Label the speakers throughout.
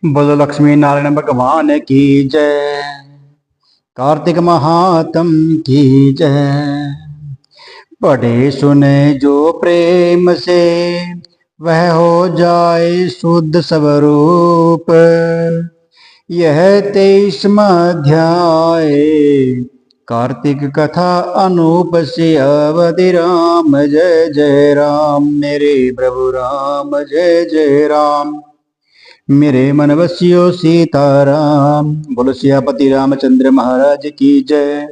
Speaker 1: बोलो लक्ष्मी नारायण भगवान की जय। कार्तिक महात्म की जय। पढ़े सुने जो प्रेम से वह हो जाए शुद्ध स्वरूप। यह 23वां अध्याय कार्तिक कथा अनूप से अवधि राम। जय जय राम मेरे प्रभु राम। जय जय राम मेरे मन बसियो सीताराम। बोलो सियापति रामचंद्र महाराज की जय।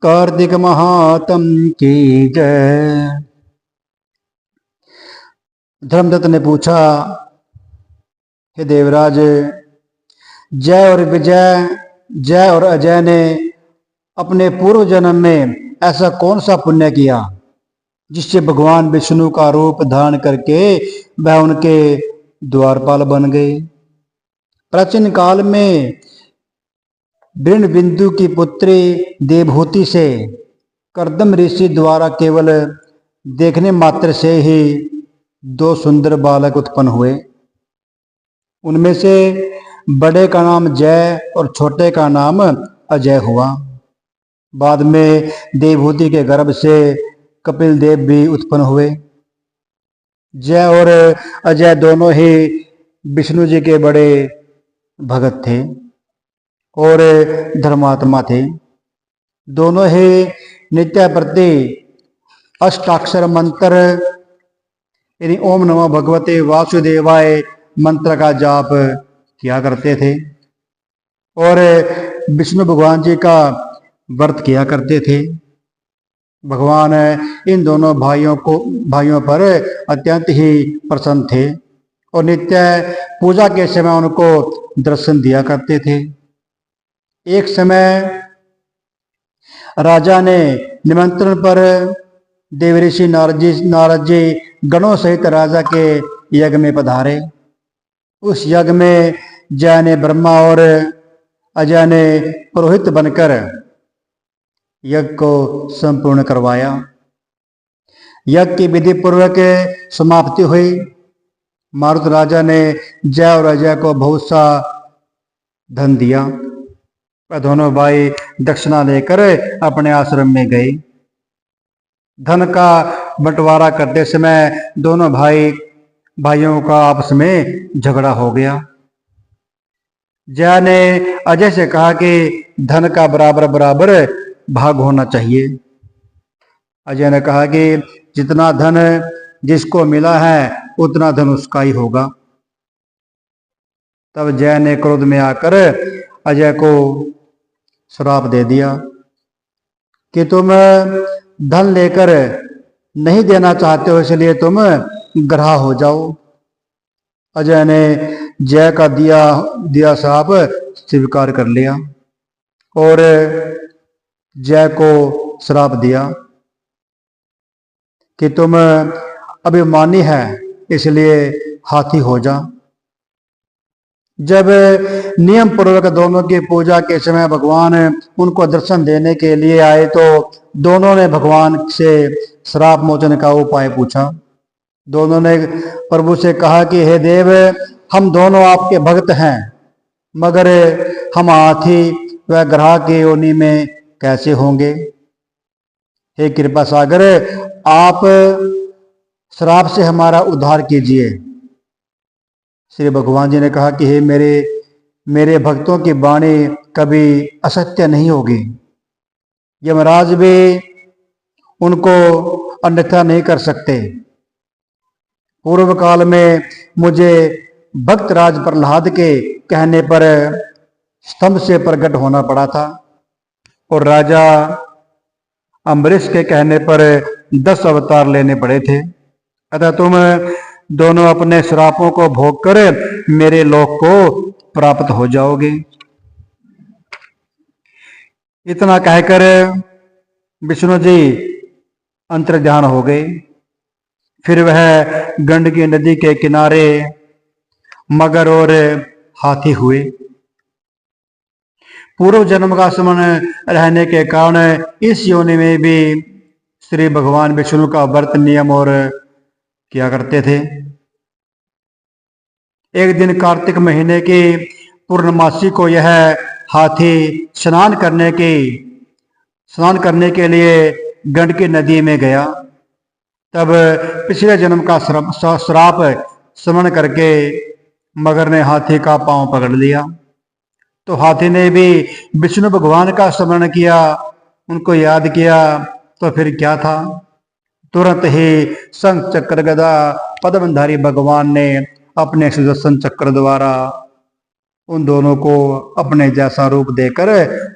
Speaker 1: कार्तिक महात्म की जय। धर्मदत्त ने पूछा, हे देवराज, जय और विजय, जय और अजय ने अपने पूर्व जन्म में ऐसा कौन सा पुण्य किया जिससे भगवान विष्णु का रूप धारण करके वह उनके द्वारपाल बन गए। प्राचीन काल में वृण बिंदु की पुत्री देवहूति से कर्दम ऋषि द्वारा केवल देखने मात्र से ही 2 सुंदर बालक उत्पन्न हुए। उनमें से बड़े का नाम जय और छोटे का नाम अजय हुआ। बाद में देवहूति के गर्भ से कपिल देव भी उत्पन्न हुए। जय और अजय दोनों ही विष्णु जी के बड़े भगत थे और धर्मात्मा थे। दोनों ही नित्य प्रति अष्टाक्षर मंत्र यानी ओम नमो भगवते वासुदेवाय मंत्र का जाप किया करते थे और विष्णु भगवान जी का व्रत किया करते थे। भगवान इन दोनों भाइयों पर अत्यंत ही प्रसन्न थे और नित्य पूजा के समय उनको दर्शन दिया करते थे। एक समय राजा ने निमंत्रण पर देवऋषि नारद जी गणों सहित राजा के यज्ञ में पधारे। उस यज्ञ में जय ने ब्रह्मा और अजय ने पुरोहित बनकर यज्ञ को संपूर्ण करवाया। यज्ञ की विधि पूर्वक समाप्ति हुई। मारुत राजा ने जय और अजय को बहुत सा धन दिया। वह दोनों भाई दक्षिणा लेकर अपने आश्रम में गए। धन का बंटवारा करते समय दोनों भाइयों का आपस में झगड़ा हो गया। जय ने अजय से कहा कि धन का बराबर बराबर भाग होना चाहिए। अजय ने कहा कि जितना धन जिसको मिला है उतना धन उसका ही होगा। तब जय ने क्रोध में आकर अजय को श्राप दे दिया कि तुम धन लेकर नहीं देना चाहते हो, इसलिए तुम ग्राह हो जाओ। अजय ने जय का दिया श्राप स्वीकार कर लिया और जय को श्राप दिया कि तुम अभिमानी है, इसलिए हाथी हो जा। जब नियम पूर्वक दोनों की पूजा के समय भगवान उनको दर्शन देने के लिए आए तो दोनों ने भगवान से श्राप मोचन का उपाय पूछा। दोनों ने प्रभु से कहा कि हे देव, हम दोनों आपके भक्त हैं, मगर हम हाथी व ग्राह की योनि में कैसे होंगे। हे कृपा सागर, आप श्राप से हमारा उद्धार कीजिए। श्री भगवान जी ने कहा कि हे मेरे भक्तों की वाणी कभी असत्य नहीं होगी। यमराज भी उनको अन्यथा नहीं कर सकते। पूर्व काल में मुझे भक्त राज प्रहलाद के कहने पर स्तंभ से प्रकट होना पड़ा था और राजा अम्बरीश के कहने पर 10 अवतार लेने पड़े थे। अतः तुम दोनों अपने श्रापों को भोग कर मेरे लोक को प्राप्त हो जाओगे। इतना कहकर विष्णु जी अंतर्ध्यान हो गए। फिर वह गंडकी नदी के किनारे मगर और हाथी हुए। पूर्व जन्म का स्मरण रहने के कारण इस योनि में भी श्री भगवान विष्णु का व्रत नियम और किया करते थे। एक दिन कार्तिक महीने की पूर्णमासी को यह हाथी स्नान करने के लिए गंडकी नदी में गया। तब पिछले जन्म का श्राप स्मरण करके मगर ने हाथी का पांव पकड़ लिया। तो हाथी ने भी विष्णु भगवान का स्मरण किया, उनको याद किया, तो फिर क्या था, तुरंत ही शंख चक्र गदा पद्मधारी भगवान ने अपने सुदर्शन चक्र द्वारा उन दोनों को अपने जैसा रूप देकर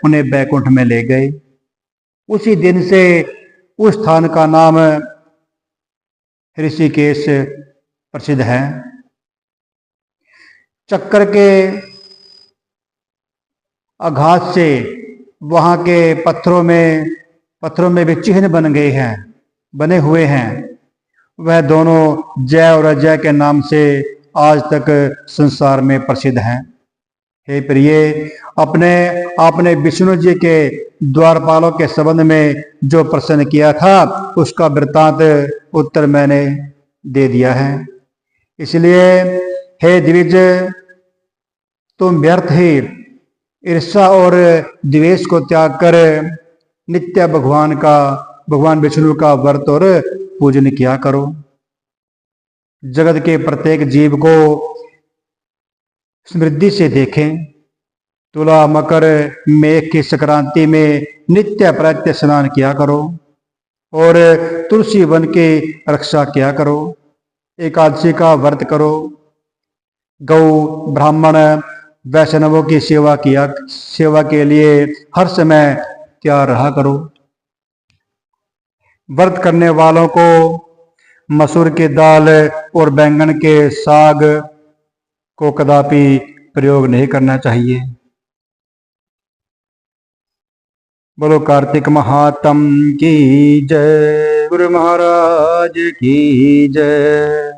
Speaker 1: उन्हें बैकुंठ में ले गए। उसी दिन से उस स्थान का नाम ऋषिकेश प्रसिद्ध है। चक्र के आघात से वहां के पत्थरों में भी चिन्ह बने हुए हैं। वह दोनों जय और अजय के नाम से आज तक संसार में प्रसिद्ध हैं। हे प्रिय, आपने विष्णु जी के द्वारपालों के संबंध में जो प्रश्न किया था उसका वृत्तांत उत्तर मैंने दे दिया है। इसलिए हे द्विज, तुम व्यर्थ ही ईर्ष्या और द्वेष को त्याग कर नित्य भगवान विष्णु का व्रत और पूजन किया करो। जगत के प्रत्येक जीव को समृद्धि से देखें। तुला मकर मेघ की संक्रांति में नित्य प्रत्य स्नान किया करो और तुलसी वन की रक्षा किया करो। एकादशी का व्रत करो। गौ ब्राह्मण वैष्णवों की सेवा के लिए हर समय तैयार रहा करो। व्रत करने वालों को मसूर की दाल और बैंगन के साग को कदापि प्रयोग नहीं करना चाहिए। बोलो कार्तिक महात्म की जय, गुरु महाराज की जय।